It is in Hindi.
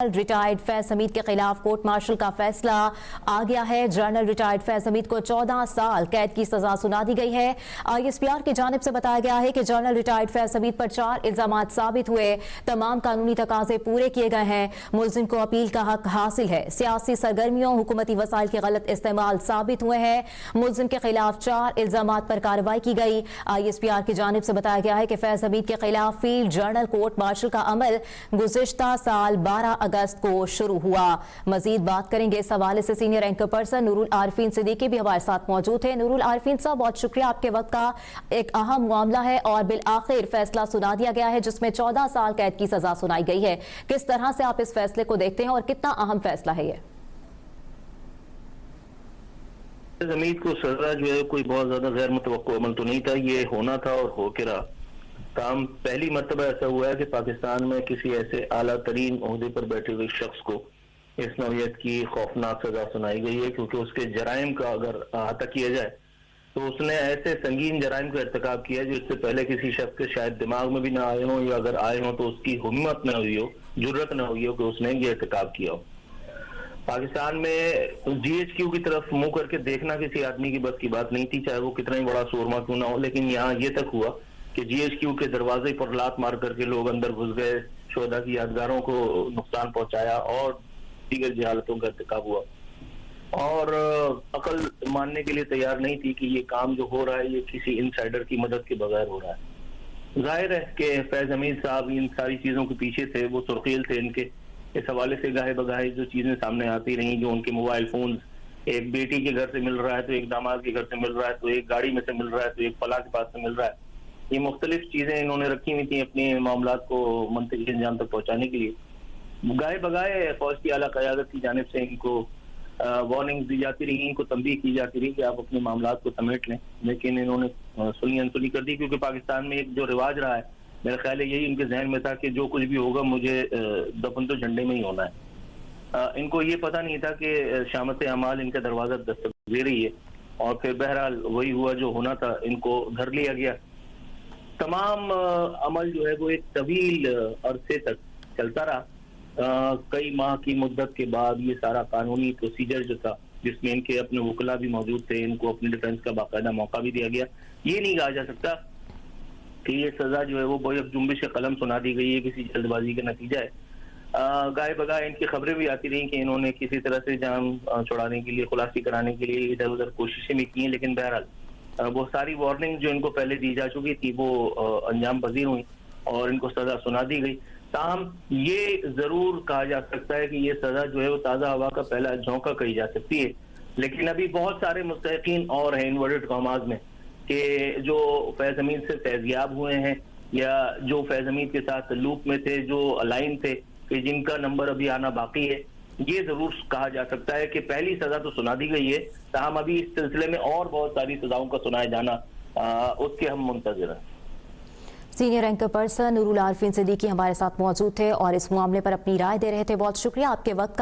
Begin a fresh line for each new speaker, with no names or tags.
रिटायर्ड फैज हमीद के खिलाफ कोर्ट मार्शल का फैसला आ गया है। जनरल रिटायर्ड फैज हमीद को 14 साल कैद की सजा सुना दी गई है। ISPR की जानिब से बताया गया है कि जनरल रिटायर्ड फैज हमीद पर 4 इल्जामात साबित हुए। तमाम कानूनी तकाजे पूरे किए गए हैं। मुलजिम को अपील का हक हासिल है। सियासी सरगर्मियों हुकूमती वसाइल के गलत इस्तेमाल साबित हुए हैं। मुलजिम के खिलाफ 4 इल्जामात पर कार्रवाई की गई। ISPR की जानिब से बताया गया है कि फैज हमीद के खिलाफ फील्ड जनरल कोर्ट मार्शल का अमल गुज़िश्ता साल 12 अगस्त को शुरू हुआ। मजीद बात करेंगे इस हवाले से senior anchor person Noorul Arfeen Siddiqui भी हमारे साथ मौजूद है। नूरुल आरफीन साहब, बहुत शुक्रिया। आपके वक्त का एक अहम मामला है और बिल आखिर फैसला सुना दिया गया है जिसमें 14 साल कैद की सजा सुनाई गई है। किस तरह से आप इस फैसले को देखते हैं और कितना अहम फैसला है ये?
हमीद को सजा जो है कोई बहुत ज्यादा गैर मुतवक्को अमल तो नहीं था, ये होना था और हो के रहा। काम पहली मर्तबा ऐसा हुआ है कि पाकिस्तान में किसी ऐसे आला तरीन ओहदे पर बैठे हुए शख्स को इस नौयत की खौफनाक सजा सुनाई गई है, क्योंकि उसके जराइम का अगर अहाता किया जाए तो उसने ऐसे संगीन जराइम का इर्तिकाब किया जो इससे पहले किसी शख्स के शायद दिमाग में भी ना आए हों, या अगर आए हों तो उसकी हिम्मत ना हुई हो, जुर्रत ना हुई हो कि उसने ये इर्तिकाब किया हो। पाकिस्तान में GHQ की तरफ मुंह करके देखना किसी आदमी की बस की बात नहीं थी, चाहे वो कितना ही बड़ा शोरमा क्यों ना हो। लेकिन यहाँ ये तक हुआ कि GHQ के दरवाजे पर लात मार करके लोग अंदर घुस गए, शोहदा की यादगारों को नुकसान पहुंचाया और दीगर जहालतों का इर्तिकाब हुआ। और अकल मानने के लिए तैयार नहीं थी कि ये काम जो हो रहा है ये किसी इनसाइडर की मदद के बगैर हो रहा है। जाहिर है कि फैज हमीद साहब इन सारी चीजों के पीछे थे, वो सुर्खील थे। इनके इस हवाले से गाहे बगाहे जो चीजें सामने आती रही, जो उनके मोबाइल फोन एक बेटी के घर से मिल रहा है तो एक दामाद के घर से मिल रहा है, तो एक गाड़ी में से मिल रहा है, तो एक फला के पास से मिल रहा है, ये मुख्तलिफ चीजें इन्होंने रखी हुई थी अपने मामलात को मंतकी अंजाम तक पहुंचाने के लिए। गाए बगाए फौज की आला क़यादत की जानिब से इनको वार्निंग दी जाती रही, इनको तंबीह की जाती रही कि आप अपने मामलात को समेट लें, लेकिन इन्होंने सुनी अनसुनी कर दी। क्योंकि पाकिस्तान में एक जो रिवाज रहा है, मेरा ख्याल है यही इनके जहन में था कि जो कुछ भी होगा मुझे दफन तो झंडे में ही होना है। इनको ये पता नहीं था कि शामत अमाल इनका दरवाजा दस्तक दे रही है, और फिर बहरहाल वही हुआ जो होना था, इनको धर लिया गया। तमाम अमल जो है वो एक तवील अरसे तक चलता रहा। कई माह की मुद्दत के बाद ये सारा कानूनी प्रोसीजर जो था, जिसमें इनके अपने वकला भी मौजूद थे, इनको अपने डिफेंस का बाकायदा मौका भी दिया गया। ये नहीं कहा जा सकता कि ये सजा जो है वो बोयक जुम्बिश कलम सुना दी गई है, किसी जल्दबाजी का नतीजा है। गाय बगाए इनकी खबरें भी आती रही कि इन्होंने किसी तरह से जान छुड़ाने के लिए, खुलासी कराने के लिए इधर उधर कोशिशें भी की हैं, लेकिन बहरहाल वो सारी वार्निंग जो इनको पहले दी जा चुकी थी वो अंजाम पजीर हुई और इनको सजा सुना दी गई। ताहम ये जरूर कहा जा सकता है कि ये सजा जो है वो ताज़ा हवा का पहला झोंका कही जा सकती है। लेकिन अभी बहुत सारे मुस्तहिकीन और हैं इन्वर्टेड कॉमास में कि जो फैज हमीद से फैज़याब हुए हैं या जो फैज हमीद के साथ लूप में थे, जो अलाइन थे, कि जिनका नंबर अभी आना बाकी है। ये जरूर कहा जा सकता है कि पहली सजा तो सुना दी गई है, ताहम अभी इस सिलसिले में और बहुत सारी सजाओं का सुनाया जाना उसके हम मुंतज़िर हैं।
Senior anchor person Noorul Arfeen Siddiqui हमारे साथ मौजूद थे और इस मामले पर अपनी राय दे रहे थे। बहुत शुक्रिया आपके वक्त का।